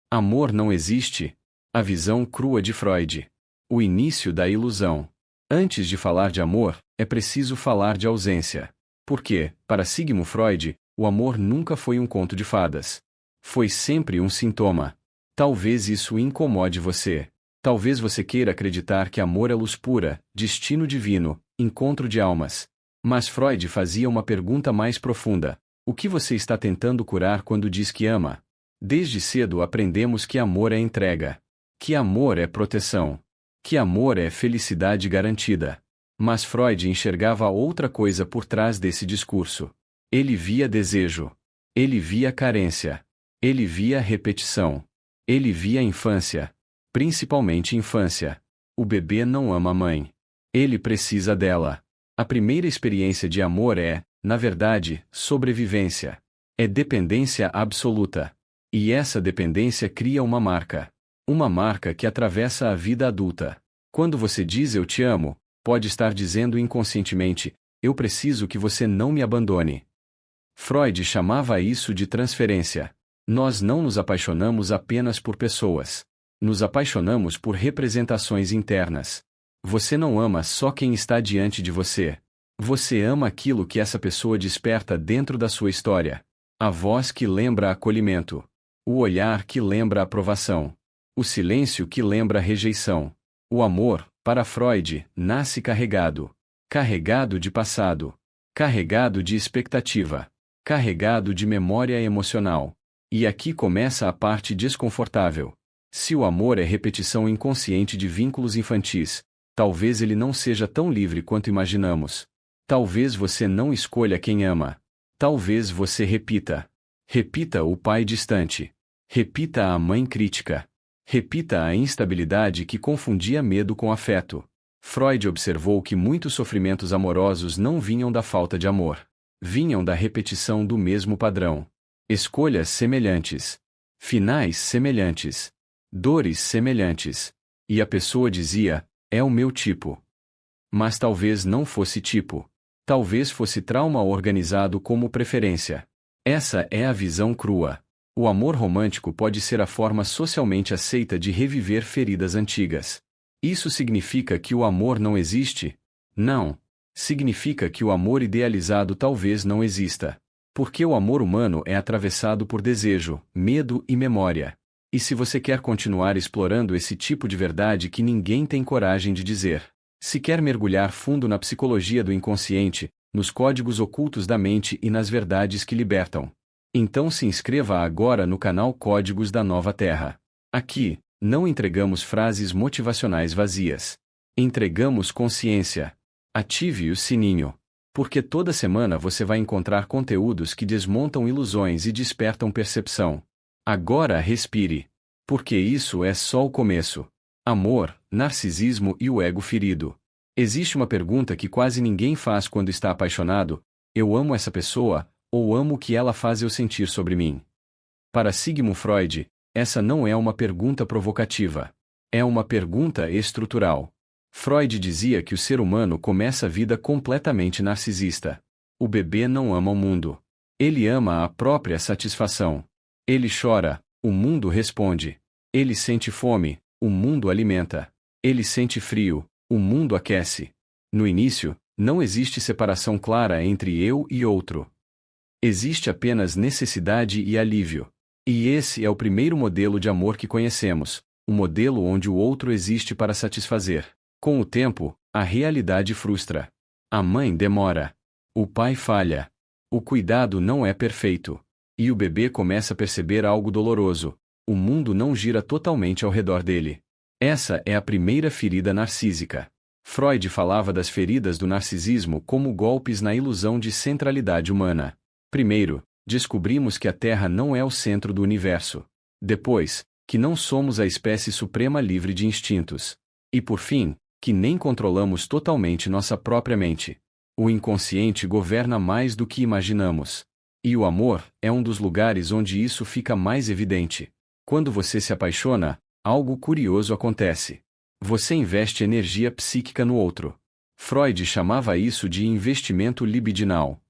Amor não existe? A visão crua de Freud. O início da ilusão. Antes de falar de amor, é preciso falar de ausência. Porque, para Sigmund Freud, o amor nunca foi um conto de fadas. Foi sempre um sintoma. Talvez isso incomode você. Talvez você queira acreditar que amor é luz pura, destino divino, encontro de almas. Mas Freud fazia uma pergunta mais profunda. O que você está tentando curar quando diz que ama? Desde cedo aprendemos que amor é entrega. Que amor é proteção. Que amor é felicidade garantida. Mas Freud enxergava outra coisa por trás desse discurso. Ele via desejo. Ele via carência. Ele via repetição. Ele via infância. Principalmente infância. O bebê não ama a mãe. Ele precisa dela. A primeira experiência de amor é, na verdade, sobrevivência. É dependência absoluta. E essa dependência cria uma marca. Uma marca que atravessa a vida adulta. Quando você diz eu te amo, pode estar dizendo inconscientemente, eu preciso que você não me abandone. Freud chamava isso de transferência. Nós não nos apaixonamos apenas por pessoas. Nos apaixonamos por representações internas. Você não ama só quem está diante de você. Você ama aquilo que essa pessoa desperta dentro da sua história. A voz que lembra acolhimento. O olhar que lembra aprovação. O silêncio que lembra rejeição. O amor, para Freud, nasce carregado. Carregado de passado. Carregado de expectativa. Carregado de memória emocional. E aqui começa a parte desconfortável. Se o amor é repetição inconsciente de vínculos infantis, talvez ele não seja tão livre quanto imaginamos. Talvez você não escolha quem ama. Talvez você repita. Repita o pai distante. Repita a mãe crítica. Repita a instabilidade que confundia medo com afeto. Freud observou que muitos sofrimentos amorosos não vinham da falta de amor. Vinham da repetição do mesmo padrão. Escolhas semelhantes. Finais semelhantes. Dores semelhantes. E a pessoa dizia, é o meu tipo. Mas talvez não fosse tipo. Talvez fosse trauma organizado como preferência. Essa é a visão crua. O amor romântico pode ser a forma socialmente aceita de reviver feridas antigas. Isso significa que o amor não existe? Não. Significa que o amor idealizado talvez não exista. Porque o amor humano é atravessado por desejo, medo e memória. E se você quer continuar explorando esse tipo de verdade que ninguém tem coragem de dizer, se quer mergulhar fundo na psicologia do inconsciente, nos códigos ocultos da mente e nas verdades que libertam, então se inscreva agora no canal Códigos da Nova Terra. Aqui, não entregamos frases motivacionais vazias. Entregamos consciência. Ative o sininho. Porque toda semana você vai encontrar conteúdos que desmontam ilusões e despertam percepção. Agora respire. Porque isso é só o começo. Amor, narcisismo e o ego ferido. Existe uma pergunta que quase ninguém faz quando está apaixonado: eu amo essa pessoa, ou amo o que ela faz eu sentir sobre mim? Para Sigmund Freud, essa não é uma pergunta provocativa. É uma pergunta estrutural. Freud dizia que o ser humano começa a vida completamente narcisista. O bebê não ama o mundo. Ele ama a própria satisfação. Ele chora, o mundo responde. Ele sente fome, o mundo alimenta. Ele sente frio, o mundo aquece. No início, não existe separação clara entre eu e outro. Existe apenas necessidade e alívio. E esse é o primeiro modelo de amor que conhecemos, o modelo onde o outro existe para satisfazer. Com o tempo, a realidade frustra. A mãe demora. O pai falha. O cuidado não é perfeito. E o bebê começa a perceber algo doloroso. O mundo não gira totalmente ao redor dele. Essa é a primeira ferida narcísica. Freud falava das feridas do narcisismo como golpes na ilusão de centralidade humana. Primeiro, descobrimos que a Terra não é o centro do universo. Depois, que não somos a espécie suprema livre de instintos. E por fim, que nem controlamos totalmente nossa própria mente. O inconsciente governa mais do que imaginamos. E o amor é um dos lugares onde isso fica mais evidente. Quando você se apaixona, algo curioso acontece. Você investe energia psíquica no outro. Freud chamava isso de investimento libidinal.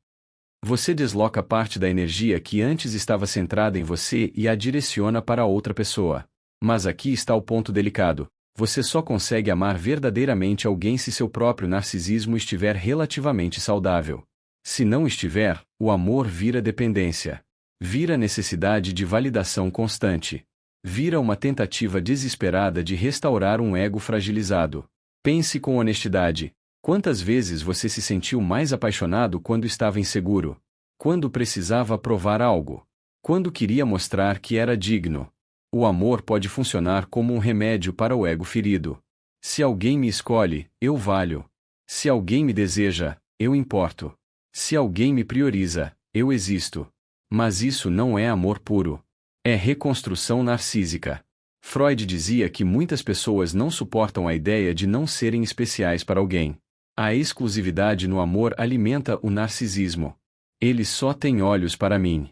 Você desloca parte da energia que antes estava centrada em você e a direciona para outra pessoa. Mas aqui está o ponto delicado. Você só consegue amar verdadeiramente alguém se seu próprio narcisismo estiver relativamente saudável. Se não estiver, o amor vira dependência. Vira necessidade de validação constante. Vira uma tentativa desesperada de restaurar um ego fragilizado. Pense com honestidade. Quantas vezes você se sentiu mais apaixonado quando estava inseguro? Quando precisava provar algo? Quando queria mostrar que era digno? O amor pode funcionar como um remédio para o ego ferido. Se alguém me escolhe, eu valho. Se alguém me deseja, eu importo. Se alguém me prioriza, eu existo. Mas isso não é amor puro. É reconstrução narcísica. Freud dizia que muitas pessoas não suportam a ideia de não serem especiais para alguém. A exclusividade no amor alimenta o narcisismo. Ele só tem olhos para mim.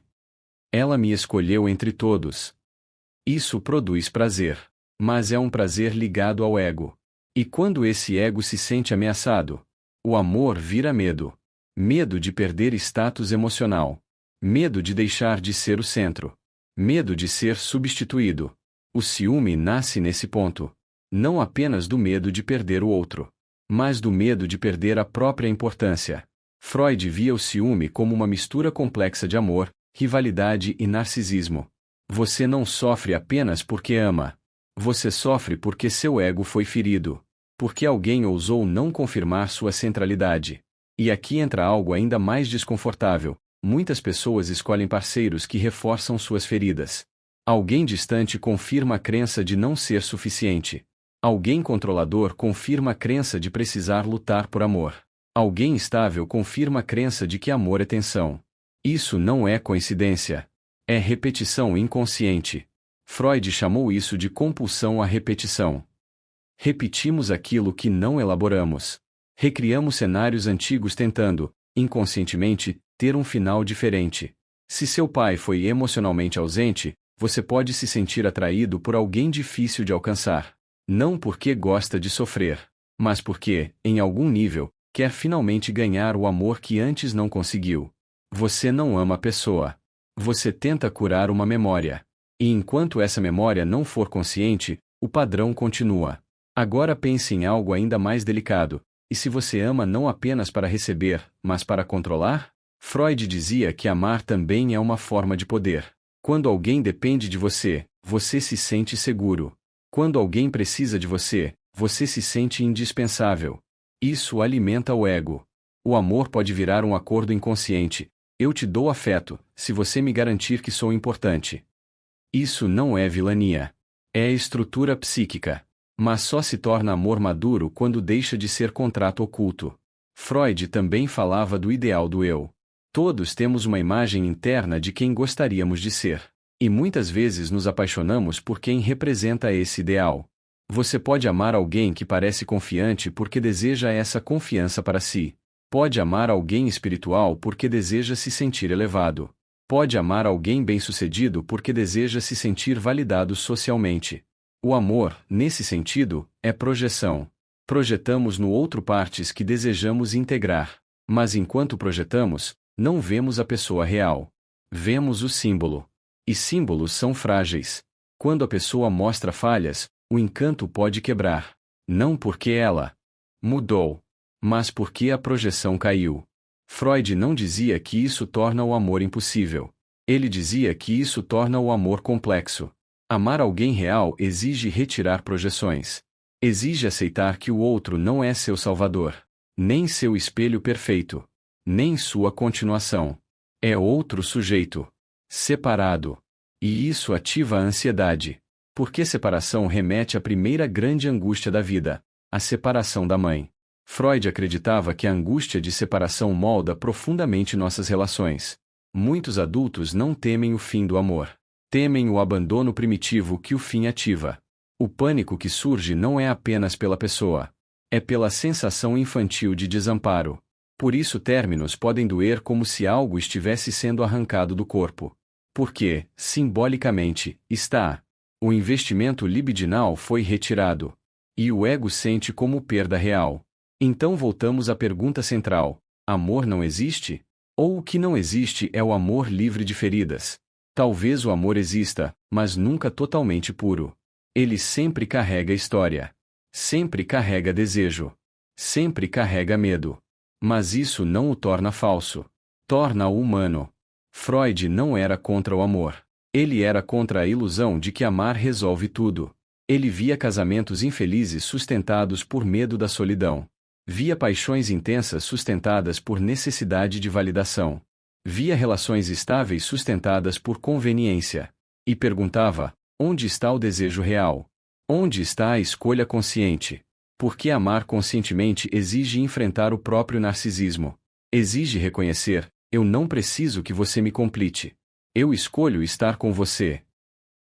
Ela me escolheu entre todos. Isso produz prazer. Mas é um prazer ligado ao ego. E quando esse ego se sente ameaçado, o amor vira medo. Medo de perder status emocional. Medo de deixar de ser o centro. Medo de ser substituído. O ciúme nasce nesse ponto. Não apenas do medo de perder o outro, mas do medo de perder a própria importância. Freud via o ciúme como uma mistura complexa de amor, rivalidade e narcisismo. Você não sofre apenas porque ama. Você sofre porque seu ego foi ferido. Porque alguém ousou não confirmar sua centralidade. E aqui entra algo ainda mais desconfortável. Muitas pessoas escolhem parceiros que reforçam suas feridas. Alguém distante confirma a crença de não ser suficiente. Alguém controlador confirma a crença de precisar lutar por amor. Alguém estável confirma a crença de que amor é tensão. Isso não é coincidência. É repetição inconsciente. Freud chamou isso de compulsão à repetição. Repetimos aquilo que não elaboramos. Recriamos cenários antigos tentando, inconscientemente, ter um final diferente. Se seu pai foi emocionalmente ausente, você pode se sentir atraído por alguém difícil de alcançar. Não porque gosta de sofrer, mas porque, em algum nível, quer finalmente ganhar o amor que antes não conseguiu. Você não ama a pessoa. Você tenta curar uma memória. E enquanto essa memória não for consciente, o padrão continua. Agora pense em algo ainda mais delicado. E se você ama não apenas para receber, mas para controlar? Freud dizia que amar também é uma forma de poder. Quando alguém depende de você, você se sente seguro. Quando alguém precisa de você, você se sente indispensável. Isso alimenta o ego. O amor pode virar um acordo inconsciente. Eu te dou afeto, se você me garantir que sou importante. Isso não é vilania. É estrutura psíquica. Mas só se torna amor maduro quando deixa de ser contrato oculto. Freud também falava do ideal do eu. Todos temos uma imagem interna de quem gostaríamos de ser. E muitas vezes nos apaixonamos por quem representa esse ideal. Você pode amar alguém que parece confiante porque deseja essa confiança para si. Pode amar alguém espiritual porque deseja se sentir elevado. Pode amar alguém bem-sucedido porque deseja se sentir validado socialmente. O amor, nesse sentido, é projeção. Projetamos no outro partes que desejamos integrar. Mas enquanto projetamos, não vemos a pessoa real. Vemos o símbolo. E símbolos são frágeis. Quando a pessoa mostra falhas, o encanto pode quebrar. Não porque ela mudou, mas porque a projeção caiu. Freud não dizia que isso torna o amor impossível. Ele dizia que isso torna o amor complexo. Amar alguém real exige retirar projeções. Exige aceitar que o outro não é seu salvador, nem seu espelho perfeito, nem sua continuação. É outro sujeito, separado. E isso ativa a ansiedade. Porque separação remete à primeira grande angústia da vida, a separação da mãe. Freud acreditava que a angústia de separação molda profundamente nossas relações. Muitos adultos não temem o fim do amor. Temem o abandono primitivo que o fim ativa. O pânico que surge não é apenas pela pessoa. É pela sensação infantil de desamparo. Por isso términos podem doer como se algo estivesse sendo arrancado do corpo. Porque, simbolicamente, está. O investimento libidinal foi retirado. E o ego sente como perda real. Então voltamos à pergunta central: amor não existe? Ou o que não existe é o amor livre de feridas. Talvez o amor exista, mas nunca totalmente puro. Ele sempre carrega história. Sempre carrega desejo. Sempre carrega medo. Mas isso não o torna falso. Torna-o humano. Freud não era contra o amor. Ele era contra a ilusão de que amar resolve tudo. Ele via casamentos infelizes sustentados por medo da solidão. Via paixões intensas sustentadas por necessidade de validação. Via relações estáveis sustentadas por conveniência. E perguntava: onde está o desejo real? Onde está a escolha consciente? Porque amar conscientemente exige enfrentar o próprio narcisismo. Exige reconhecer: eu não preciso que você me complete. Eu escolho estar com você.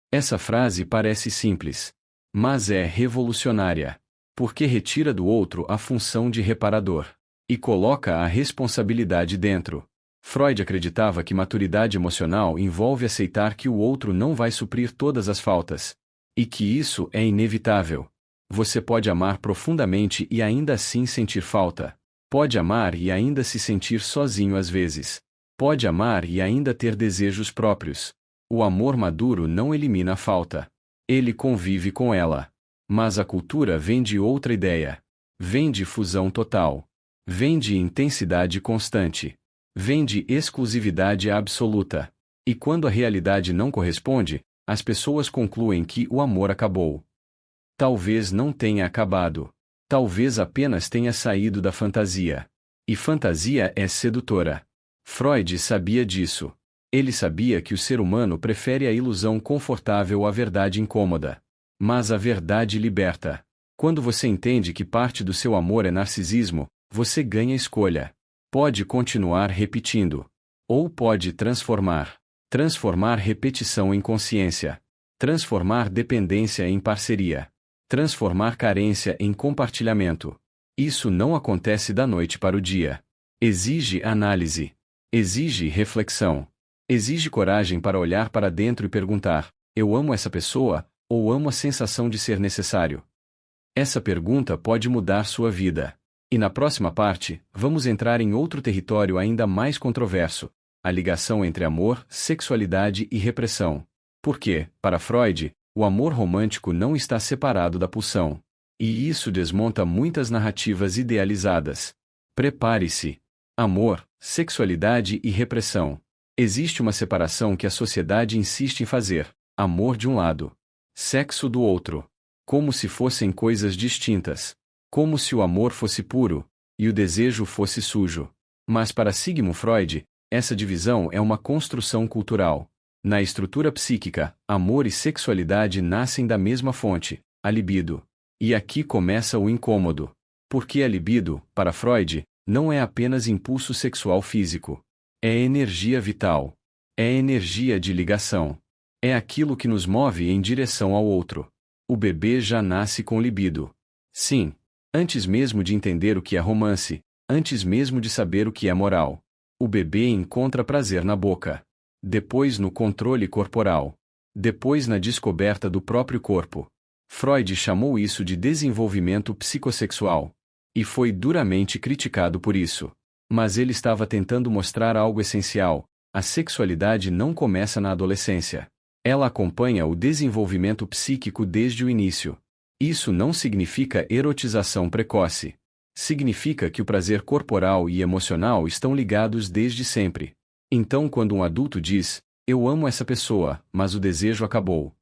Essa frase parece simples, mas é revolucionária. Porque retira do outro a função de reparador e coloca a responsabilidade dentro. Freud acreditava que maturidade emocional envolve aceitar que o outro não vai suprir todas as faltas, e que isso é inevitável. Você pode amar profundamente e ainda assim sentir falta. Pode amar e ainda se sentir sozinho às vezes. Pode amar e ainda ter desejos próprios. O amor maduro não elimina a falta. Ele convive com ela. Mas a cultura vende outra ideia. Vende fusão total. Vende intensidade constante. Vende exclusividade absoluta. E quando a realidade não corresponde, as pessoas concluem que o amor acabou. Talvez não tenha acabado. Talvez apenas tenha saído da fantasia. E fantasia é sedutora. Freud sabia disso. Ele sabia que o ser humano prefere a ilusão confortável à verdade incômoda. Mas a verdade liberta. Quando você entende que parte do seu amor é narcisismo, você ganha escolha. Pode continuar repetindo. Ou pode transformar. Transformar repetição em consciência. Transformar dependência em parceria. Transformar carência em compartilhamento. Isso não acontece da noite para o dia. Exige análise. Exige reflexão. Exige coragem para olhar para dentro e perguntar: eu amo essa pessoa? Ou amo a sensação de ser necessário? Essa pergunta pode mudar sua vida. E na próxima parte, vamos entrar em outro território ainda mais controverso: a ligação entre amor, sexualidade e repressão. Porque, para Freud, o amor romântico não está separado da pulsão. E isso desmonta muitas narrativas idealizadas. Prepare-se. Amor, sexualidade e repressão. Existe uma separação que a sociedade insiste em fazer: amor de um lado, sexo do outro. Como se fossem coisas distintas. Como se o amor fosse puro, e o desejo fosse sujo. Mas para Sigmund Freud, essa divisão é uma construção cultural. Na estrutura psíquica, amor e sexualidade nascem da mesma fonte, a libido. E aqui começa o incômodo. Porque a libido, para Freud, não é apenas impulso sexual físico. É energia vital. É energia de ligação. É aquilo que nos move em direção ao outro. O bebê já nasce com libido. Sim. Antes mesmo de entender o que é romance, antes mesmo de saber o que é moral. O bebê encontra prazer na boca. Depois no controle corporal. Depois na descoberta do próprio corpo. Freud chamou isso de desenvolvimento psicossexual. E foi duramente criticado por isso. Mas ele estava tentando mostrar algo essencial: a sexualidade não começa na adolescência. Ela acompanha o desenvolvimento psíquico desde o início. Isso não significa erotização precoce. Significa que o prazer corporal e emocional estão ligados desde sempre. Então, quando um adulto diz: eu amo essa pessoa, mas o desejo acabou,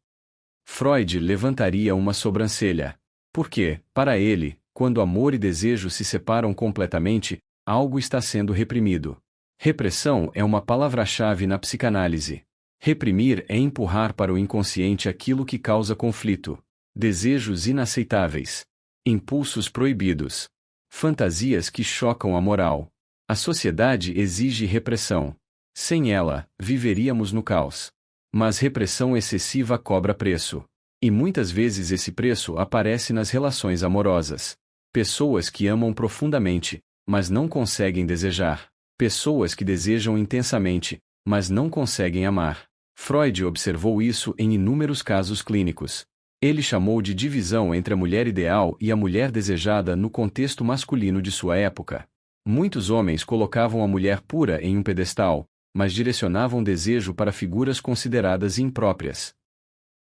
Freud levantaria uma sobrancelha. Porque, para ele, quando amor e desejo se separam completamente, algo está sendo reprimido. Repressão é uma palavra-chave na psicanálise. Reprimir é empurrar para o inconsciente aquilo que causa conflito. Desejos inaceitáveis. Impulsos proibidos. Fantasias que chocam a moral. A sociedade exige repressão. Sem ela, viveríamos no caos. Mas repressão excessiva cobra preço. E muitas vezes esse preço aparece nas relações amorosas. Pessoas que amam profundamente, mas não conseguem desejar. Pessoas que desejam intensamente, mas não conseguem amar. Freud observou isso em inúmeros casos clínicos. Ele chamou de divisão entre a mulher ideal e a mulher desejada no contexto masculino de sua época. Muitos homens colocavam a mulher pura em um pedestal, mas direcionavam desejo para figuras consideradas impróprias.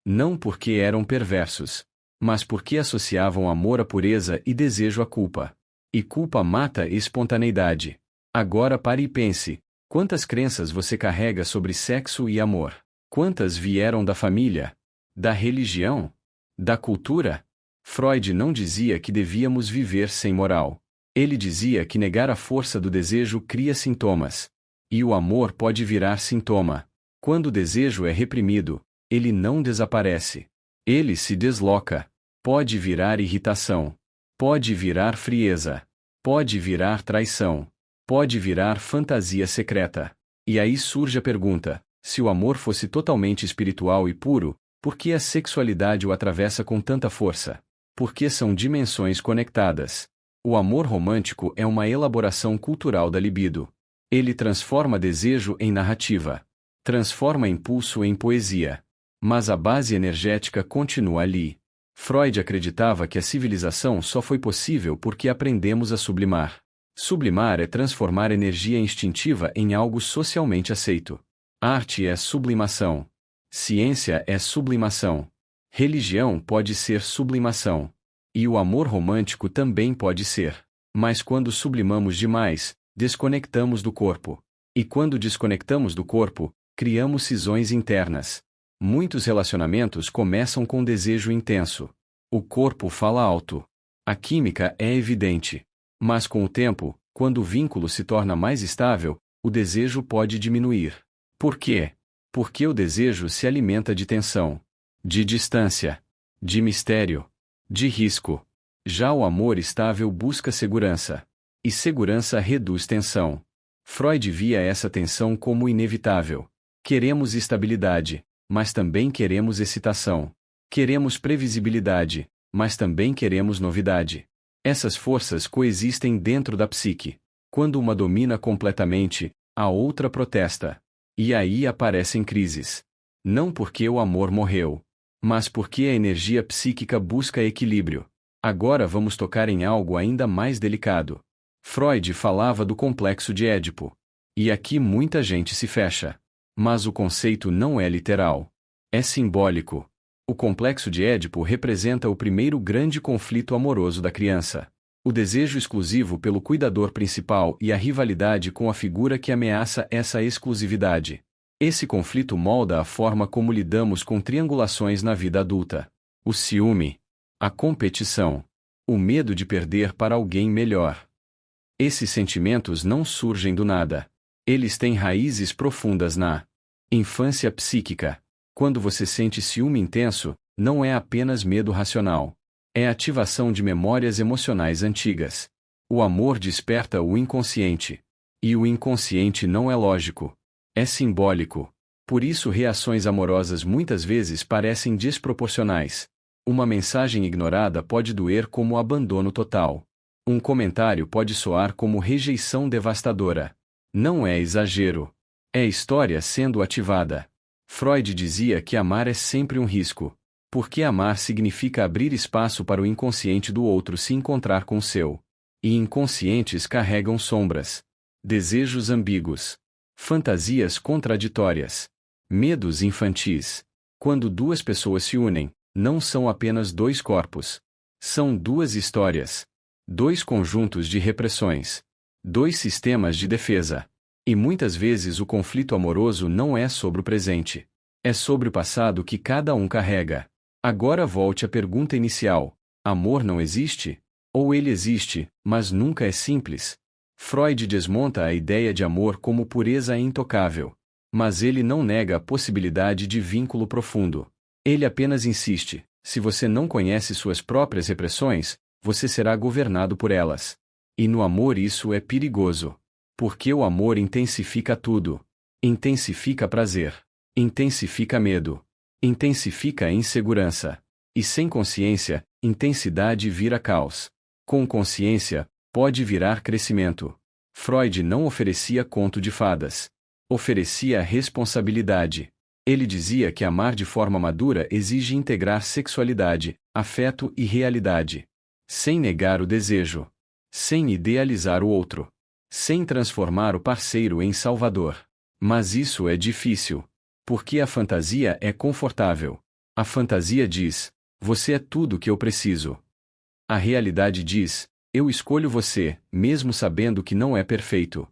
Não porque eram perversos, mas porque associavam amor à pureza e desejo à culpa. E culpa mata espontaneidade. Agora pare e pense: quantas crenças você carrega sobre sexo e amor? Quantas vieram da família? Da religião? Da cultura? Freud não dizia que devíamos viver sem moral. Ele dizia que negar a força do desejo cria sintomas. E o amor pode virar sintoma. Quando o desejo é reprimido, ele não desaparece. Ele se desloca. Pode virar irritação. Pode virar frieza. Pode virar traição. Pode virar fantasia secreta. E aí surge a pergunta: se o amor fosse totalmente espiritual e puro, por que a sexualidade o atravessa com tanta força? Porque são dimensões conectadas. O amor romântico é uma elaboração cultural da libido. Ele transforma desejo em narrativa. Transforma impulso em poesia. Mas a base energética continua ali. Freud acreditava que a civilização só foi possível porque aprendemos a sublimar. Sublimar é transformar energia instintiva em algo socialmente aceito. Arte é sublimação. Ciência é sublimação. Religião pode ser sublimação. E o amor romântico também pode ser. Mas quando sublimamos demais, desconectamos do corpo. E quando desconectamos do corpo, criamos cisões internas. Muitos relacionamentos começam com desejo intenso. O corpo fala alto. A química é evidente. Mas com o tempo, quando o vínculo se torna mais estável, o desejo pode diminuir. Por quê? Porque o desejo se alimenta de tensão, de distância, de mistério, de risco. Já o amor estável busca segurança. E segurança reduz tensão. Freud via essa tensão como inevitável. Queremos estabilidade, mas também queremos excitação. Queremos previsibilidade, mas também queremos novidade. Essas forças coexistem dentro da psique. Quando uma domina completamente, a outra protesta. E aí aparecem crises. Não porque o amor morreu, mas porque a energia psíquica busca equilíbrio. Agora vamos tocar em algo ainda mais delicado. Freud falava do complexo de Édipo. E aqui muita gente se fecha. Mas o conceito não é literal. É simbólico. O complexo de Édipo representa o primeiro grande conflito amoroso da criança. O desejo exclusivo pelo cuidador principal e a rivalidade com a figura que ameaça essa exclusividade. Esse conflito molda a forma como lidamos com triangulações na vida adulta. O ciúme, a competição, o medo de perder para alguém melhor. Esses sentimentos não surgem do nada. Eles têm raízes profundas na infância psíquica. Quando você sente ciúme intenso, não é apenas medo racional. É ativação de memórias emocionais antigas. O amor desperta o inconsciente. E o inconsciente não é lógico. É simbólico. Por isso reações amorosas muitas vezes parecem desproporcionais. Uma mensagem ignorada pode doer como abandono total. Um comentário pode soar como rejeição devastadora. Não é exagero. É história sendo ativada. Freud dizia que amar é sempre um risco. Porque amar significa abrir espaço para o inconsciente do outro se encontrar com o seu. E inconscientes carregam sombras, desejos ambíguos, fantasias contraditórias, medos infantis. Quando duas pessoas se unem, não são apenas dois corpos. São duas histórias, dois conjuntos de repressões, dois sistemas de defesa. E muitas vezes o conflito amoroso não é sobre o presente. É sobre o passado que cada um carrega. Agora volte à pergunta inicial: amor não existe? Ou ele existe, mas nunca é simples? Freud desmonta a ideia de amor como pureza intocável. Mas ele não nega a possibilidade de vínculo profundo. Ele apenas insiste: se você não conhece suas próprias repressões, você será governado por elas. E no amor isso é perigoso. Porque o amor intensifica tudo. Intensifica prazer. Intensifica medo. Intensifica a insegurança. E sem consciência, intensidade vira caos. Com consciência, pode virar crescimento. Freud não oferecia conto de fadas. Oferecia responsabilidade. Ele dizia que amar de forma madura exige integrar sexualidade, afeto e realidade. Sem negar o desejo. Sem idealizar o outro. sem transformar o parceiro em salvador. Mas isso é difícil. Porque a fantasia é confortável. A fantasia diz: você é tudo que eu preciso. A realidade diz: eu escolho você, mesmo sabendo que não é perfeito.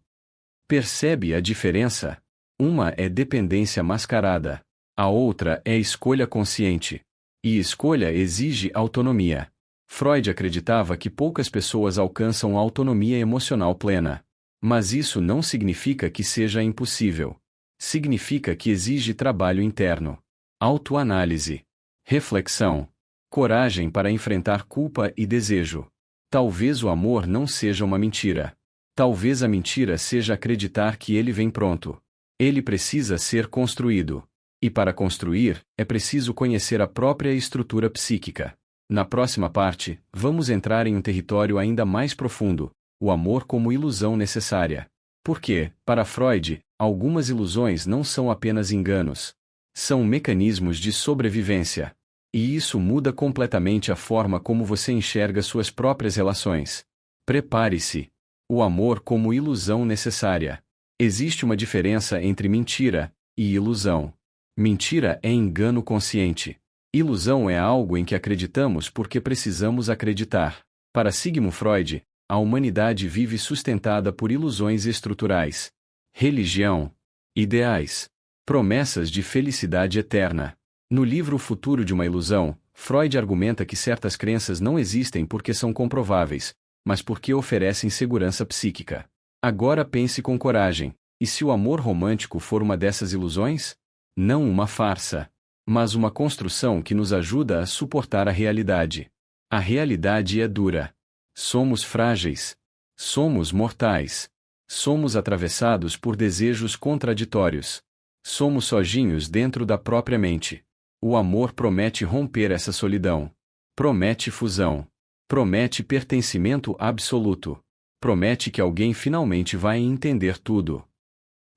Percebe a diferença? Uma é dependência mascarada. A outra é escolha consciente. E escolha exige autonomia. Freud acreditava que poucas pessoas alcançam autonomia emocional plena. Mas isso não significa que seja impossível. Significa que exige trabalho interno, autoanálise, reflexão, coragem para enfrentar culpa e desejo. Talvez o amor não seja uma mentira. Talvez a mentira seja acreditar que ele vem pronto. Ele precisa ser construído. E para construir, é preciso conhecer a própria estrutura psíquica. Na próxima parte, vamos entrar em um território ainda mais profundo: o amor como ilusão necessária. Porque, para Freud, algumas ilusões não são apenas enganos. São mecanismos de sobrevivência. E isso muda completamente a forma como você enxerga suas próprias relações. Prepare-se. O amor como ilusão necessária. Existe uma diferença entre mentira e ilusão. Mentira é engano consciente. Ilusão é algo em que acreditamos porque precisamos acreditar. Para Sigmund Freud, a humanidade vive sustentada por ilusões estruturais. Religião, ideais, promessas de felicidade eterna. No livro O Futuro de uma Ilusão, Freud argumenta que certas crenças não existem porque são comprováveis, mas porque oferecem segurança psíquica. Agora pense com coragem: e se o amor romântico for uma dessas ilusões? Não uma farsa, mas uma construção que nos ajuda a suportar a realidade. A realidade é dura. Somos frágeis. Somos mortais. Somos atravessados por desejos contraditórios. Somos sozinhos dentro da própria mente. O amor promete romper essa solidão. Promete fusão. Promete pertencimento absoluto. Promete que alguém finalmente vai entender tudo.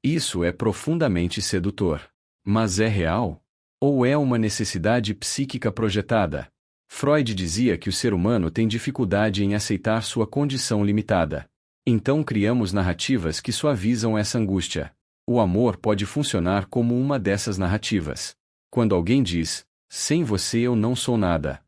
Isso é profundamente sedutor. Mas é real? Ou é uma necessidade psíquica projetada? Freud dizia que o ser humano tem dificuldade em aceitar sua condição limitada. Então criamos narrativas que suavizam essa angústia. O amor pode funcionar como uma dessas narrativas. Quando alguém diz: sem você eu não sou nada.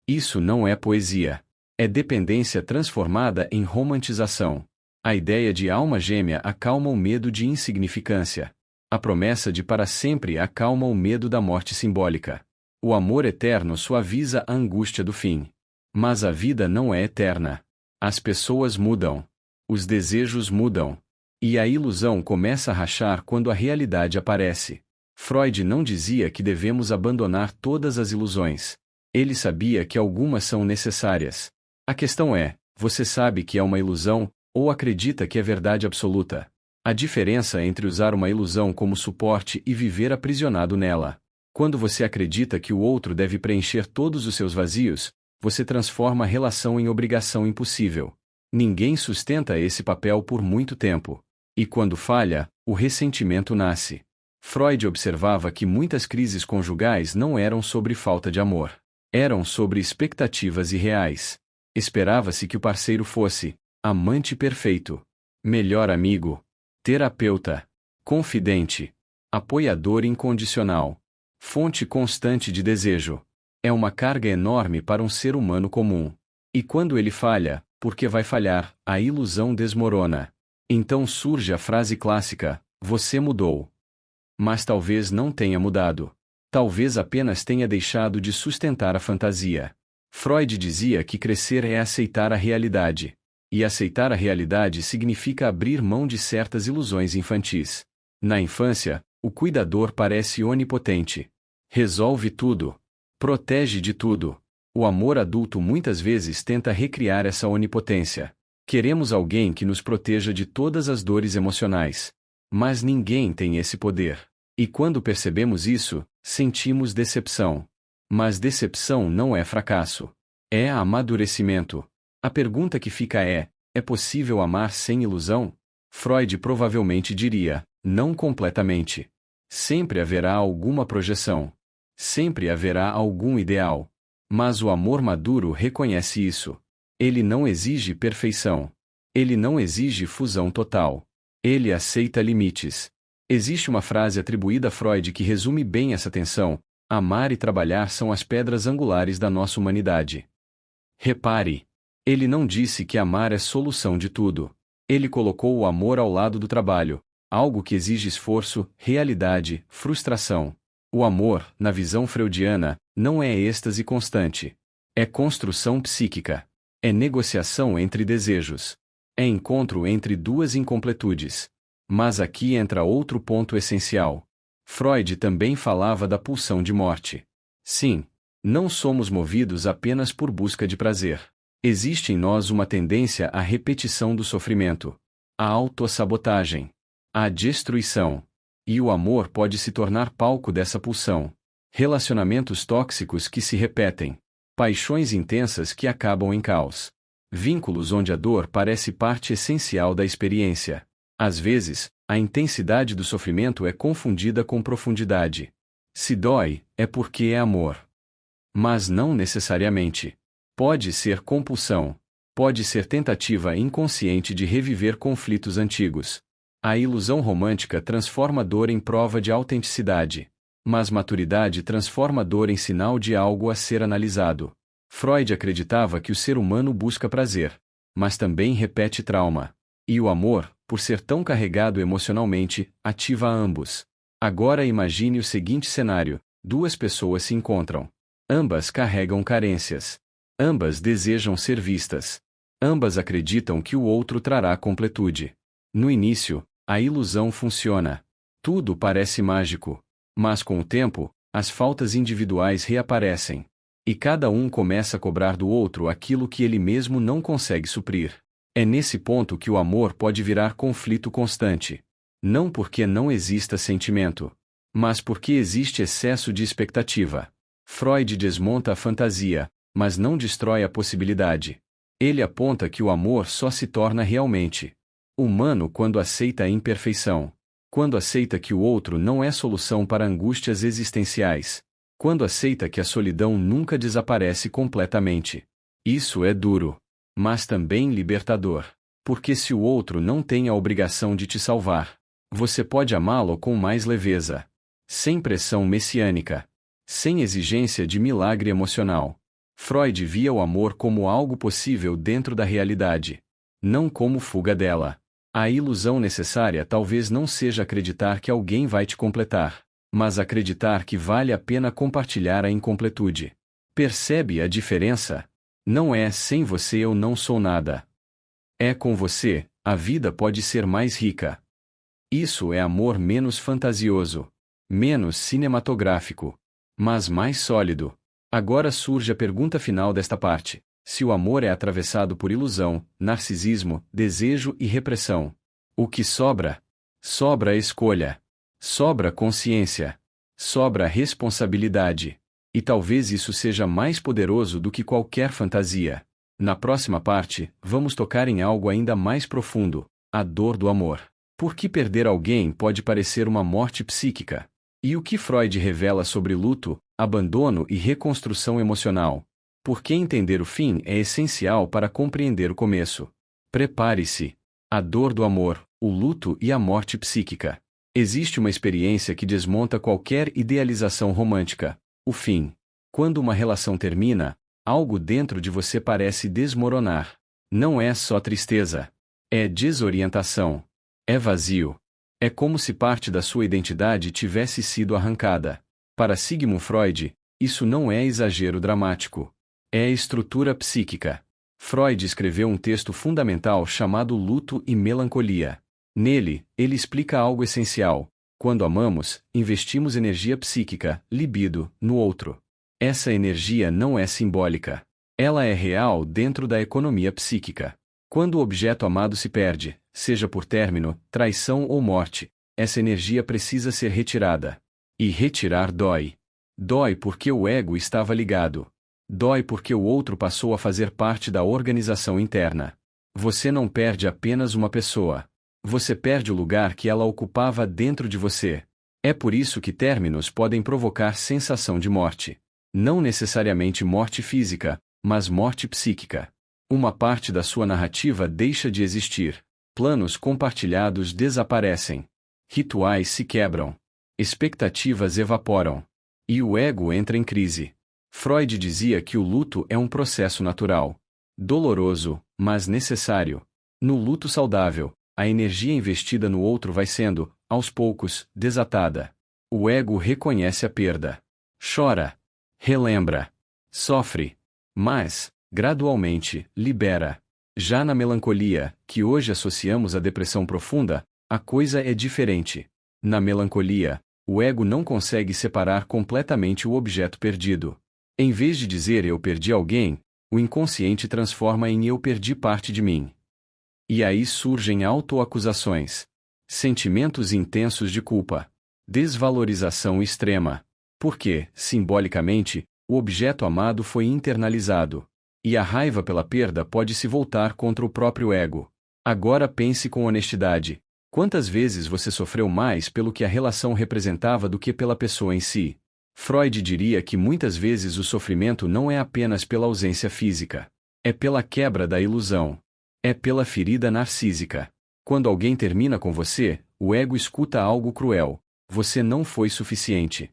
Isso não é poesia. É dependência transformada em romantização. A ideia de alma gêmea acalma o medo de insignificância. A promessa de para sempre acalma o medo da morte simbólica. O amor eterno suaviza a angústia do fim. Mas a vida não é eterna. As pessoas mudam. Os desejos mudam. E a ilusão começa a rachar quando a realidade aparece. Freud não dizia que devemos abandonar todas as ilusões. Ele sabia que algumas são necessárias. A questão é: você sabe que é uma ilusão, ou acredita que é verdade absoluta? A diferença entre usar uma ilusão como suporte e viver aprisionado nela. Quando você acredita que o outro deve preencher todos os seus vazios, você transforma a relação em obrigação impossível. Ninguém sustenta esse papel por muito tempo. E quando falha, o ressentimento nasce. Freud observava que muitas crises conjugais não eram sobre falta de amor. Eram sobre expectativas irreais. Esperava-se que o parceiro fosse amante perfeito, melhor amigo, terapeuta, confidente, apoiador incondicional, fonte constante de desejo. É uma carga enorme para um ser humano comum. E quando ele falha, porque vai falhar, a ilusão desmorona. Então surge a frase clássica: você mudou. Mas talvez não tenha mudado. Talvez apenas tenha deixado de sustentar a fantasia. Freud dizia que crescer é aceitar a realidade. E aceitar a realidade significa abrir mão de certas ilusões infantis. Na infância, o cuidador parece onipotente. Resolve tudo. Protege de tudo. O amor adulto muitas vezes tenta recriar essa onipotência. Queremos alguém que nos proteja de todas as dores emocionais. Mas ninguém tem esse poder. E quando percebemos isso, sentimos decepção. Mas decepção não é fracasso. É amadurecimento. A pergunta que fica é: é possível amar sem ilusão? Freud provavelmente diria: não completamente. Sempre haverá alguma projeção. Sempre haverá algum ideal. Mas o amor maduro reconhece isso. Ele não exige perfeição. Ele não exige fusão total. Ele aceita limites. Existe uma frase atribuída a Freud que resume bem essa tensão: amar e trabalhar são as pedras angulares da nossa humanidade. Repare, ele não disse que amar é solução de tudo. Ele colocou o amor ao lado do trabalho, algo que exige esforço, realidade, frustração. O amor, na visão freudiana, não é êxtase constante. É construção psíquica. É negociação entre desejos. É encontro entre duas incompletudes. Mas aqui entra outro ponto essencial. Freud também falava da pulsão de morte. Sim, não somos movidos apenas por busca de prazer. Existe em nós uma tendência à repetição do sofrimento, à autossabotagem, à destruição. E o amor pode se tornar palco dessa pulsão. Relacionamentos tóxicos que se repetem. Paixões intensas que acabam em caos. Vínculos onde a dor parece parte essencial da experiência. Às vezes, a intensidade do sofrimento é confundida com profundidade. Se dói, é porque é amor. Mas não necessariamente. Pode ser compulsão. Pode ser tentativa inconsciente de reviver conflitos antigos. A ilusão romântica transforma dor em prova de autenticidade. Mas maturidade transforma dor em sinal de algo a ser analisado. Freud acreditava que o ser humano busca prazer, mas também repete trauma. E o amor, por ser tão carregado emocionalmente, ativa ambos. Agora imagine o seguinte cenário: duas pessoas se encontram. Ambas carregam carências. Ambas desejam ser vistas. Ambas acreditam que o outro trará completude. No início, a ilusão funciona. Tudo parece mágico. Mas com o tempo, as faltas individuais reaparecem. E cada um começa a cobrar do outro aquilo que ele mesmo não consegue suprir. É nesse ponto que o amor pode virar conflito constante. Não porque não exista sentimento, mas porque existe excesso de expectativa. Freud desmonta a fantasia, mas não destrói a possibilidade. Ele aponta que o amor só se torna realmente humano quando aceita a imperfeição. Quando aceita que o outro não é solução para angústias existenciais. Quando aceita que a solidão nunca desaparece completamente. Isso é duro, mas também libertador. Porque se o outro não tem a obrigação de te salvar, você pode amá-lo com mais leveza. Sem pressão messiânica. Sem exigência de milagre emocional. Freud via o amor como algo possível dentro da realidade. Não como fuga dela. A ilusão necessária talvez não seja acreditar que alguém vai te completar, mas acreditar que vale a pena compartilhar a incompletude. Percebe a diferença? Não é sem você eu não sou nada. É com você, a vida pode ser mais rica. Isso é amor menos fantasioso, menos cinematográfico, mas mais sólido. Agora surge a pergunta final desta parte: se o amor é atravessado por ilusão, narcisismo, desejo e repressão, o que sobra? Sobra escolha. Sobra consciência. Sobra responsabilidade. E talvez isso seja mais poderoso do que qualquer fantasia. Na próxima parte, vamos tocar em algo ainda mais profundo: a dor do amor. Por que perder alguém pode parecer uma morte psíquica? E o que Freud revela sobre luto, abandono e reconstrução emocional? Por que entender o fim é essencial para compreender o começo? Prepare-se. A dor do amor, o luto e a morte psíquica. Existe uma experiência que desmonta qualquer idealização romântica: o fim. Quando uma relação termina, algo dentro de você parece desmoronar. Não é só tristeza. É desorientação. É vazio. É como se parte da sua identidade tivesse sido arrancada. Para Sigmund Freud, isso não é exagero dramático. É estrutura psíquica. Freud escreveu um texto fundamental chamado Luto e Melancolia. Nele, ele explica algo essencial: quando amamos, investimos energia psíquica, libido, no outro. Essa energia não é simbólica. Ela é real dentro da economia psíquica. Quando o objeto amado se perde, seja por término, traição ou morte, essa energia precisa ser retirada. E retirar dói. Dói porque o ego estava ligado. Dói porque o outro passou a fazer parte da organização interna. Você não perde apenas uma pessoa. Você perde o lugar que ela ocupava dentro de você. É por isso que términos podem provocar sensação de morte. Não necessariamente morte física, mas morte psíquica. Uma parte da sua narrativa deixa de existir. Planos compartilhados desaparecem. Rituais se quebram. Expectativas evaporam. E o ego entra em crise. Freud dizia que o luto é um processo natural. Doloroso, mas necessário. No luto saudável, a energia investida no outro vai sendo, aos poucos, desatada. O ego reconhece a perda. Chora. Relembra. Sofre. Mas, gradualmente, libera. Já na melancolia, que hoje associamos à depressão profunda, a coisa é diferente. Na melancolia, o ego não consegue separar completamente o objeto perdido. Em vez de dizer eu perdi alguém, o inconsciente transforma em eu perdi parte de mim. E aí surgem autoacusações, sentimentos intensos de culpa, desvalorização extrema. Porque, simbolicamente, o objeto amado foi internalizado. E a raiva pela perda pode se voltar contra o próprio ego. Agora pense com honestidade. Quantas vezes você sofreu mais pelo que a relação representava do que pela pessoa em si? Freud diria que muitas vezes o sofrimento não é apenas pela ausência física. É pela quebra da ilusão. É pela ferida narcísica. Quando alguém termina com você, o ego escuta algo cruel. Você não foi suficiente.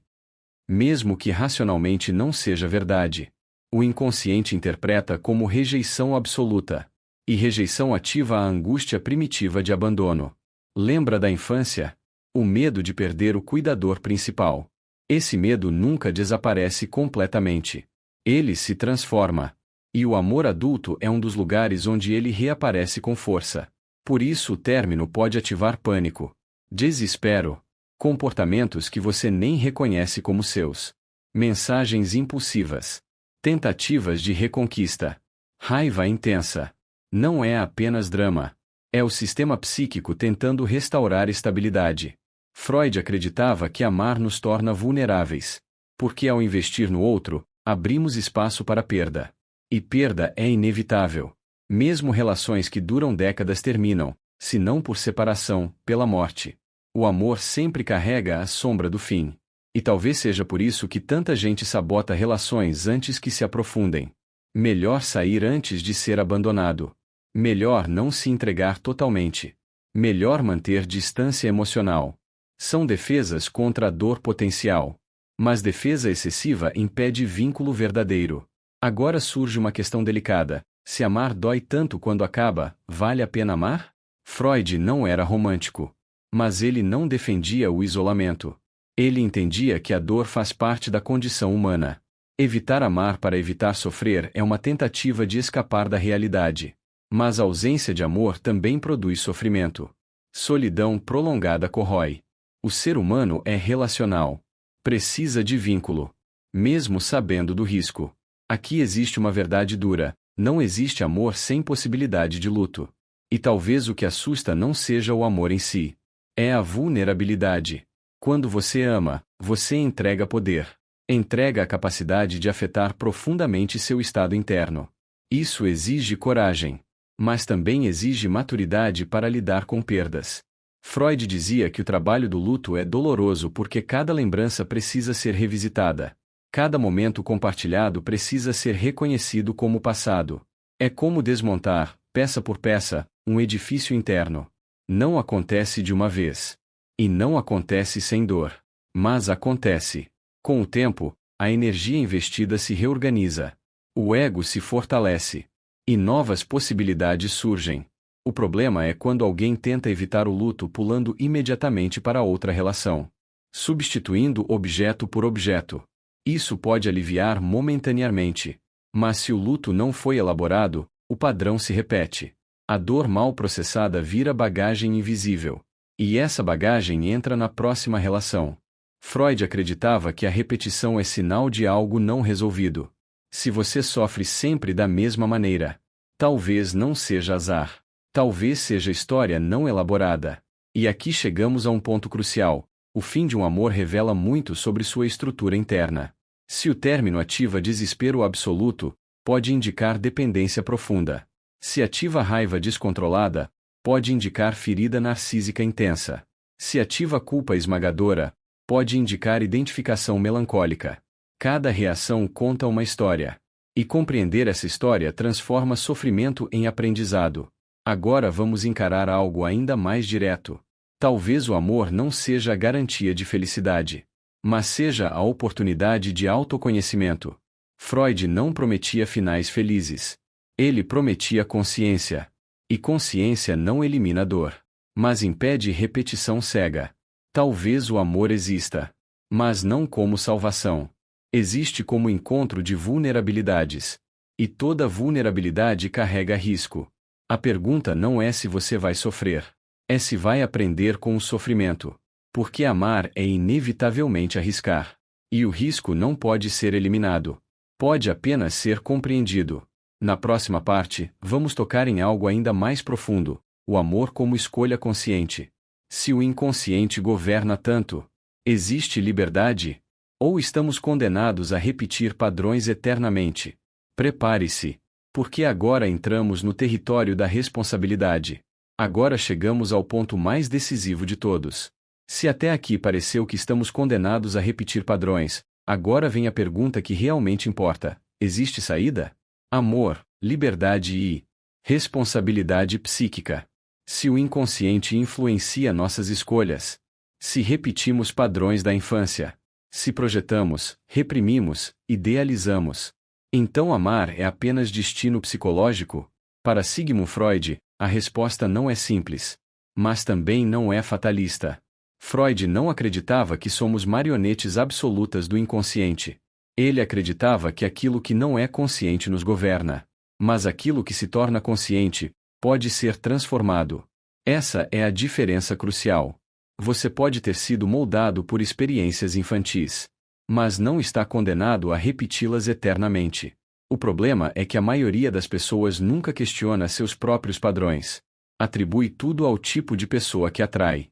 Mesmo que racionalmente não seja verdade. O inconsciente interpreta como rejeição absoluta. E rejeição ativa a angústia primitiva de abandono. Lembra da infância? O medo de perder o cuidador principal. Esse medo nunca desaparece completamente. Ele se transforma. E o amor adulto é um dos lugares onde ele reaparece com força. Por isso o término pode ativar pânico, desespero, comportamentos que você nem reconhece como seus, mensagens impulsivas, tentativas de reconquista, raiva intensa. Não é apenas drama. É o sistema psíquico tentando restaurar estabilidade. Freud acreditava que amar nos torna vulneráveis, porque ao investir no outro, abrimos espaço para perda. E perda é inevitável. Mesmo relações que duram décadas terminam, se não por separação, pela morte. O amor sempre carrega a sombra do fim. E talvez seja por isso que tanta gente sabota relações antes que se aprofundem. Melhor sair antes de ser abandonado. Melhor não se entregar totalmente. Melhor manter distância emocional. São defesas contra a dor potencial. Mas defesa excessiva impede vínculo verdadeiro. Agora surge uma questão delicada. Se amar dói tanto quando acaba, vale a pena amar? Freud não era romântico. Mas ele não defendia o isolamento. Ele entendia que a dor faz parte da condição humana. Evitar amar para evitar sofrer é uma tentativa de escapar da realidade. Mas a ausência de amor também produz sofrimento. Solidão prolongada corrói. O ser humano é relacional. Precisa de vínculo. Mesmo sabendo do risco. Aqui existe uma verdade dura: não existe amor sem possibilidade de luto. E talvez o que assusta não seja o amor em si. É a vulnerabilidade. Quando você ama, você entrega poder. Entrega a capacidade de afetar profundamente seu estado interno. Isso exige coragem. Mas também exige maturidade para lidar com perdas. Freud dizia que o trabalho do luto é doloroso porque cada lembrança precisa ser revisitada. Cada momento compartilhado precisa ser reconhecido como passado. É como desmontar, peça por peça, um edifício interno. Não acontece de uma vez. E não acontece sem dor. Mas acontece. Com o tempo, a energia investida se reorganiza. O ego se fortalece. E novas possibilidades surgem. O problema é quando alguém tenta evitar o luto pulando imediatamente para outra relação. Substituindo objeto por objeto. Isso pode aliviar momentaneamente. Mas se o luto não foi elaborado, o padrão se repete. A dor mal processada vira bagagem invisível. E essa bagagem entra na próxima relação. Freud acreditava que a repetição é sinal de algo não resolvido. Se você sofre sempre da mesma maneira, talvez não seja azar. Talvez seja história não elaborada. E aqui chegamos a um ponto crucial. O fim de um amor revela muito sobre sua estrutura interna. Se o término ativa desespero absoluto, pode indicar dependência profunda. Se ativa raiva descontrolada, pode indicar ferida narcísica intensa. Se ativa culpa esmagadora, pode indicar identificação melancólica. Cada reação conta uma história. E compreender essa história transforma sofrimento em aprendizado. Agora vamos encarar algo ainda mais direto. Talvez o amor não seja a garantia de felicidade, mas seja a oportunidade de autoconhecimento. Freud não prometia finais felizes. Ele prometia consciência. E consciência não elimina a dor, mas impede repetição cega. Talvez o amor exista, mas não como salvação. Existe como encontro de vulnerabilidades. E toda vulnerabilidade carrega risco. A pergunta não é se você vai sofrer, é se vai aprender com o sofrimento. Porque amar é inevitavelmente arriscar. E o risco não pode ser eliminado. Pode apenas ser compreendido. Na próxima parte, vamos tocar em algo ainda mais profundo: o amor como escolha consciente. Se o inconsciente governa tanto, existe liberdade? Ou estamos condenados a repetir padrões eternamente? Prepare-se, porque agora entramos no território da responsabilidade. Agora chegamos ao ponto mais decisivo de todos. Se até aqui pareceu que estamos condenados a repetir padrões, agora vem a pergunta que realmente importa: existe saída? Amor, liberdade e responsabilidade psíquica. Se o inconsciente influencia nossas escolhas, se repetimos padrões da infância, se projetamos, reprimimos, idealizamos, então amar é apenas destino psicológico? Para Sigmund Freud, a resposta não é simples, mas também não é fatalista. Freud não acreditava que somos marionetes absolutas do inconsciente. Ele acreditava que aquilo que não é consciente nos governa, mas aquilo que se torna consciente pode ser transformado. Essa é a diferença crucial. Você pode ter sido moldado por experiências infantis, mas não está condenado a repeti-las eternamente. O problema é que a maioria das pessoas nunca questiona seus próprios padrões. Atribui tudo ao tipo de pessoa que atrai,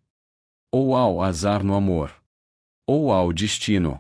ou ao azar no amor, ou ao destino.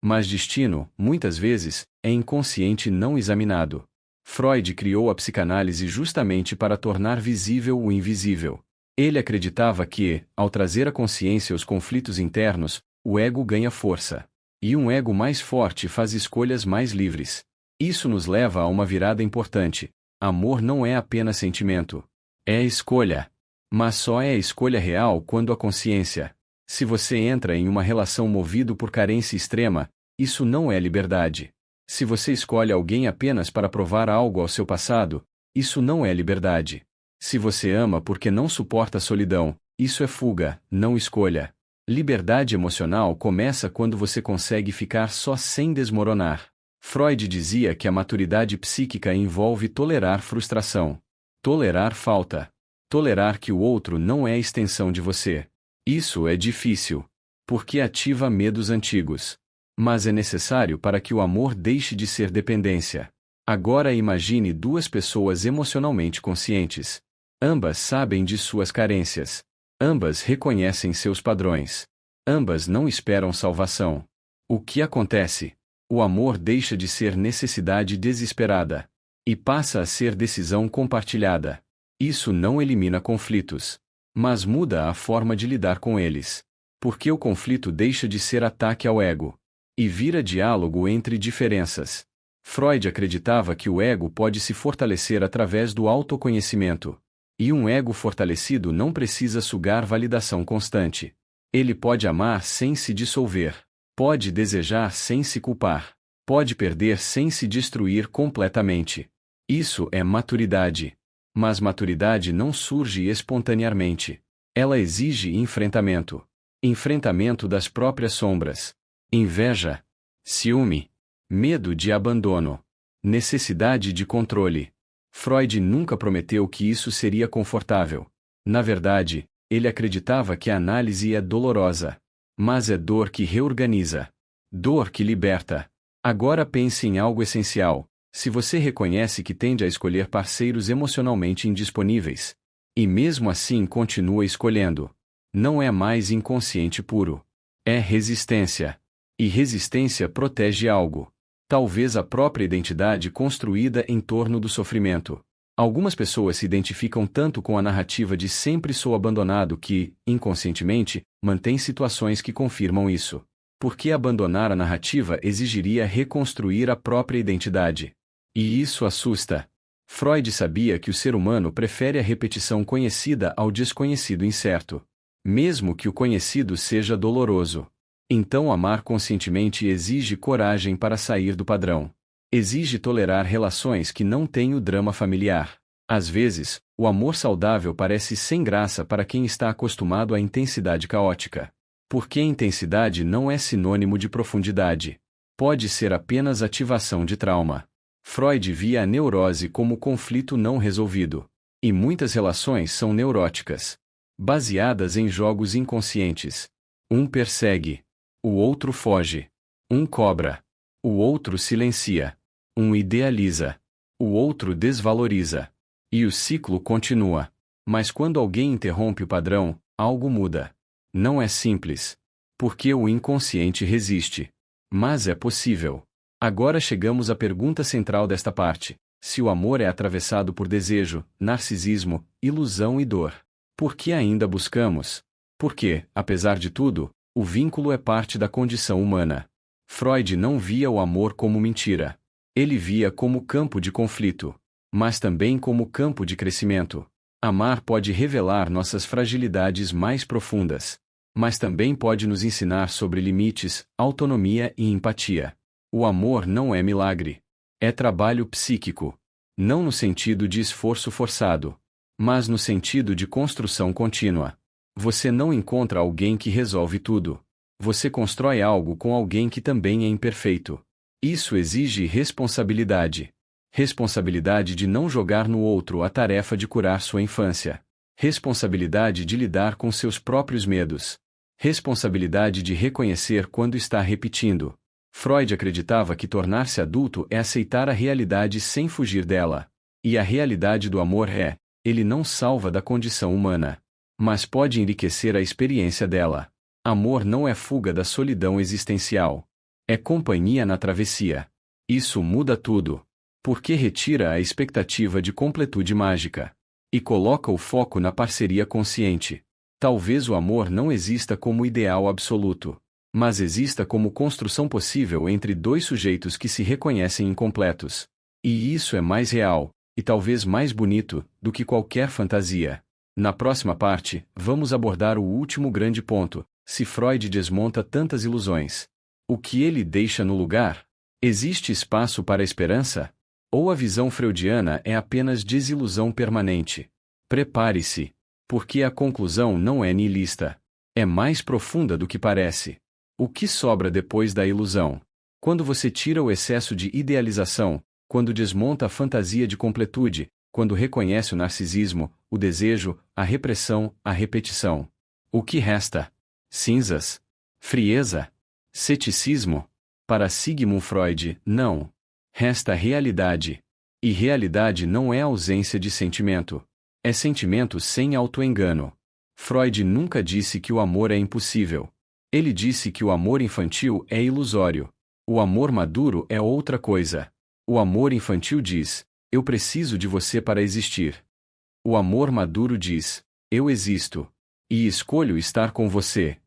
Mas destino, muitas vezes, é inconsciente não examinado. Freud criou a psicanálise justamente para tornar visível o invisível. Ele acreditava que, ao trazer à consciência os conflitos internos, o ego ganha força. E um ego mais forte faz escolhas mais livres. Isso nos leva a uma virada importante. Amor não é apenas sentimento. É escolha. Mas só é a escolha real quando a consciência. Se você entra em uma relação movido por carência extrema, isso não é liberdade. Se você escolhe alguém apenas para provar algo ao seu passado, isso não é liberdade. Se você ama porque não suporta a solidão, isso é fuga, não escolha. Liberdade emocional começa quando você consegue ficar só sem desmoronar. Freud dizia que a maturidade psíquica envolve tolerar frustração, tolerar falta, tolerar que o outro não é a extensão de você. Isso é difícil, porque ativa medos antigos. Mas é necessário para que o amor deixe de ser dependência. Agora imagine duas pessoas emocionalmente conscientes. Ambas sabem de suas carências. Ambas reconhecem seus padrões. Ambas não esperam salvação. O que acontece? O amor deixa de ser necessidade desesperada e passa a ser decisão compartilhada. Isso não elimina conflitos, mas muda a forma de lidar com eles. Porque o conflito deixa de ser ataque ao ego e vira diálogo entre diferenças. Freud acreditava que o ego pode se fortalecer através do autoconhecimento. E um ego fortalecido não precisa sugar validação constante. Ele pode amar sem se dissolver. Pode desejar sem se culpar. Pode perder sem se destruir completamente. Isso é maturidade. Mas maturidade não surge espontaneamente. Ela exige enfrentamento. Enfrentamento das próprias sombras. Inveja, ciúme, medo de abandono, necessidade de controle. Freud nunca prometeu que isso seria confortável. Na verdade, ele acreditava que a análise é dolorosa. Mas é dor que reorganiza. Dor que liberta. Agora pense em algo essencial. Se você reconhece que tende a escolher parceiros emocionalmente indisponíveis, e mesmo assim continua escolhendo, não é mais inconsciente puro. É resistência. E resistência protege algo. Talvez a própria identidade construída em torno do sofrimento. Algumas pessoas se identificam tanto com a narrativa de sempre sou abandonado que, inconscientemente, mantêm situações que confirmam isso. Porque abandonar a narrativa exigiria reconstruir a própria identidade. E isso assusta. Freud sabia que o ser humano prefere a repetição conhecida ao desconhecido incerto, mesmo que o conhecido seja doloroso. Então, amar conscientemente exige coragem para sair do padrão. Exige tolerar relações que não têm o drama familiar. Às vezes, o amor saudável parece sem graça para quem está acostumado à intensidade caótica. Porque a intensidade não é sinônimo de profundidade. Pode ser apenas ativação de trauma. Freud via a neurose como conflito não resolvido. E muitas relações são neuróticas, baseadas em jogos inconscientes. Um persegue, o outro foge. Um cobra, o outro silencia. Um idealiza, o outro desvaloriza. E o ciclo continua. Mas quando alguém interrompe o padrão, algo muda. Não é simples. Porque o inconsciente resiste. Mas é possível. Agora chegamos à pergunta central desta parte: se o amor é atravessado por desejo, narcisismo, ilusão e dor, por que ainda buscamos? Porque, apesar de tudo, o vínculo é parte da condição humana. Freud não via o amor como mentira. Ele via como campo de conflito, mas também como campo de crescimento. Amar pode revelar nossas fragilidades mais profundas, mas também pode nos ensinar sobre limites, autonomia e empatia. O amor não é milagre. É trabalho psíquico. Não no sentido de esforço forçado, mas no sentido de construção contínua. Você não encontra alguém que resolve tudo. Você constrói algo com alguém que também é imperfeito. Isso exige responsabilidade. Responsabilidade de não jogar no outro a tarefa de curar sua infância. Responsabilidade de lidar com seus próprios medos. Responsabilidade de reconhecer quando está repetindo. Freud acreditava que tornar-se adulto é aceitar a realidade sem fugir dela. E a realidade do amor é: ele não salva da condição humana, mas pode enriquecer a experiência dela. Amor não é fuga da solidão existencial. É companhia na travessia. Isso muda tudo. Porque retira a expectativa de completude mágica. E coloca o foco na parceria consciente. Talvez o amor não exista como ideal absoluto, mas exista como construção possível entre dois sujeitos que se reconhecem incompletos. E isso é mais real, e talvez mais bonito, do que qualquer fantasia. Na próxima parte, vamos abordar o último grande ponto: se Freud desmonta tantas ilusões, o que ele deixa no lugar? Existe espaço para a esperança? Ou a visão freudiana é apenas desilusão permanente? Prepare-se, porque a conclusão não é nihilista. É mais profunda do que parece. O que sobra depois da ilusão? Quando você tira o excesso de idealização, quando desmonta a fantasia de completude, quando reconhece o narcisismo, o desejo, a repressão, a repetição. O que resta? Cinzas? Frieza? Ceticismo? Para Sigmund Freud, não. Resta realidade. E realidade não é ausência de sentimento. É sentimento sem autoengano. Freud nunca disse que o amor é impossível. Ele disse que o amor infantil é ilusório. O amor maduro é outra coisa. O amor infantil diz: eu preciso de você para existir. O amor maduro diz: eu existo. E escolho estar com você.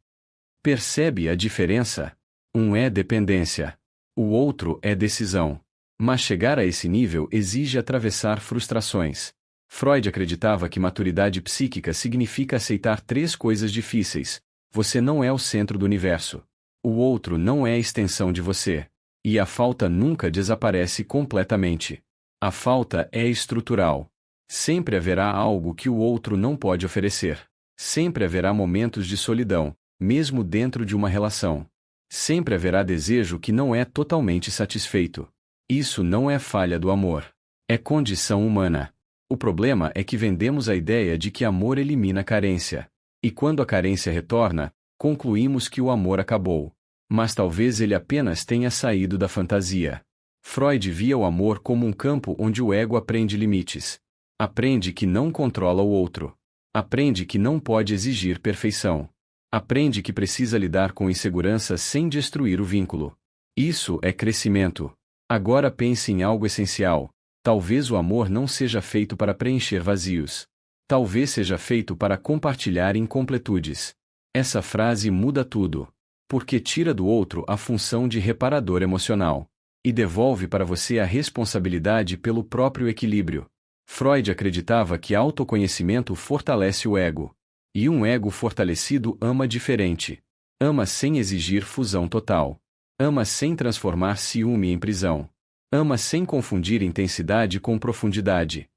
Percebe a diferença? Um é dependência. O outro é decisão. Mas chegar a esse nível exige atravessar frustrações. Freud acreditava que maturidade psíquica significa aceitar três coisas difíceis. Você não é o centro do universo. O outro não é a extensão de você. E a falta nunca desaparece completamente. A falta é estrutural. Sempre haverá algo que o outro não pode oferecer. Sempre haverá momentos de solidão, mesmo dentro de uma relação. Sempre haverá desejo que não é totalmente satisfeito. Isso não é falha do amor. É condição humana. O problema é que vendemos a ideia de que amor elimina a carência. E quando a carência retorna, concluímos que o amor acabou. Mas talvez ele apenas tenha saído da fantasia. Freud via o amor como um campo onde o ego aprende limites. Aprende que não controla o outro. Aprende que não pode exigir perfeição. Aprende que precisa lidar com insegurança sem destruir o vínculo. Isso é crescimento. Agora pense em algo essencial. Talvez o amor não seja feito para preencher vazios. Talvez seja feito para compartilhar incompletudes. Essa frase muda tudo. Porque tira do outro a função de reparador emocional. e devolve para você a responsabilidade pelo próprio equilíbrio. Freud acreditava que autoconhecimento fortalece o ego. E um ego fortalecido ama diferente. Ama sem exigir fusão total. Ama sem transformar ciúme em prisão. Ama sem confundir intensidade com profundidade.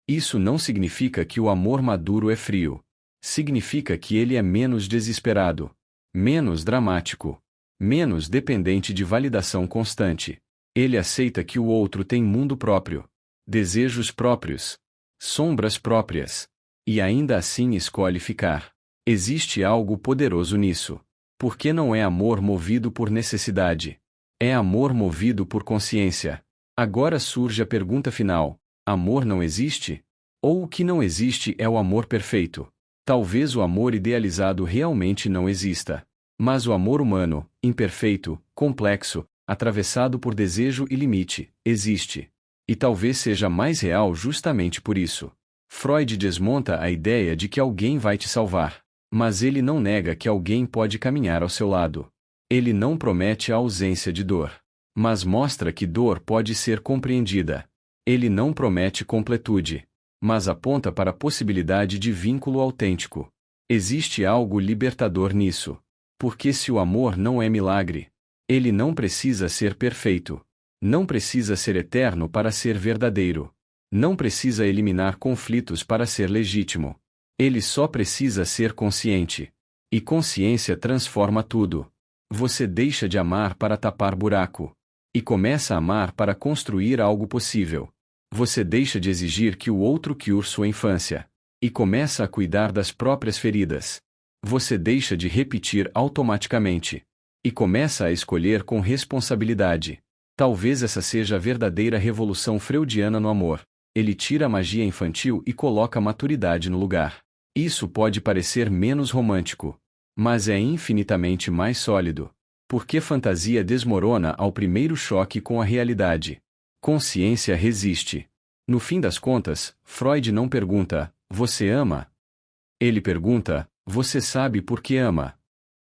Isso não significa que o amor maduro é frio. Significa que ele é menos desesperado, menos dramático, menos dependente de validação constante. Ele aceita que o outro tem mundo próprio, desejos próprios, sombras próprias, e ainda assim escolhe ficar. Existe algo poderoso nisso. Porque não é amor movido por necessidade. É amor movido por consciência. Agora surge a pergunta final: amor não existe? Ou o que não existe é o amor perfeito? Talvez o amor idealizado realmente não exista. Mas o amor humano, imperfeito, complexo, atravessado por desejo e limite, existe. E talvez seja mais real justamente por isso. Freud desmonta a ideia de que alguém vai te salvar. Mas ele não nega que alguém pode caminhar ao seu lado. Ele não promete a ausência de dor. Mas mostra que dor pode ser compreendida. Ele não promete completude. Mas aponta para a possibilidade de vínculo autêntico. Existe algo libertador nisso. Porque se o amor não é milagre, ele não precisa ser perfeito. Não precisa ser eterno para ser verdadeiro. Não precisa eliminar conflitos para ser legítimo. Ele só precisa ser consciente. E consciência transforma tudo. Você deixa de amar para tapar buraco. E começa a amar para construir algo possível. Você deixa de exigir que o outro cure sua infância. E começa a cuidar das próprias feridas. Você deixa de repetir automaticamente. E começa a escolher com responsabilidade. Talvez essa seja a verdadeira revolução freudiana no amor. Ele tira a magia infantil e coloca a maturidade no lugar. Isso pode parecer menos romântico, mas é infinitamente mais sólido. Porque fantasia desmorona ao primeiro choque com a realidade. Consciência resiste. No fim das contas, Freud não pergunta: você ama? Ele pergunta: você sabe por que ama?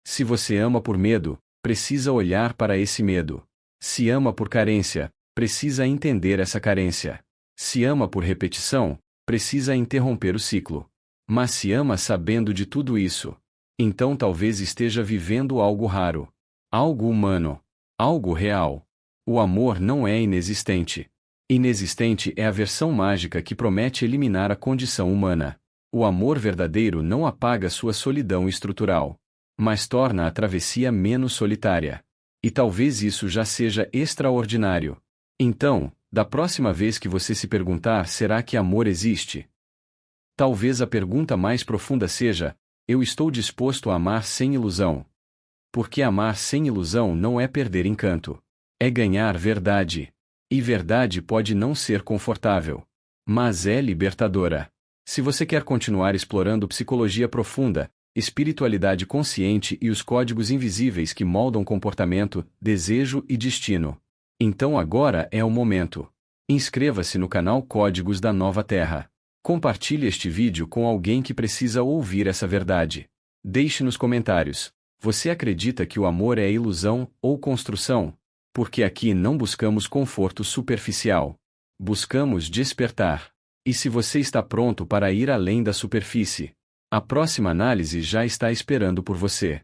Se você ama por medo, precisa olhar para esse medo. Se ama por carência, precisa entender essa carência. Se ama por repetição, precisa interromper o ciclo. Mas se ama sabendo de tudo isso, então talvez esteja vivendo algo raro, algo humano, algo real. O amor não é inexistente. Inexistente é a versão mágica que promete eliminar a condição humana. O amor verdadeiro não apaga sua solidão estrutural, mas torna a travessia menos solitária. E talvez isso já seja extraordinário. Então, da próxima vez que você se perguntar: será que amor existe? Talvez a pergunta mais profunda seja: eu estou disposto a amar sem ilusão? Porque amar sem ilusão não é perder encanto. É ganhar verdade. E verdade pode não ser confortável, mas é libertadora. Se você quer continuar explorando psicologia profunda, espiritualidade consciente e os códigos invisíveis que moldam comportamento, desejo e destino, então agora é o momento. Inscreva-se no canal Códigos da Nova Terra. Compartilhe este vídeo com alguém que precisa ouvir essa verdade. Deixe nos comentários: você acredita que o amor é ilusão ou construção? Porque aqui não buscamos conforto superficial. Buscamos despertar. E se você está pronto para ir além da superfície, a próxima análise já está esperando por você.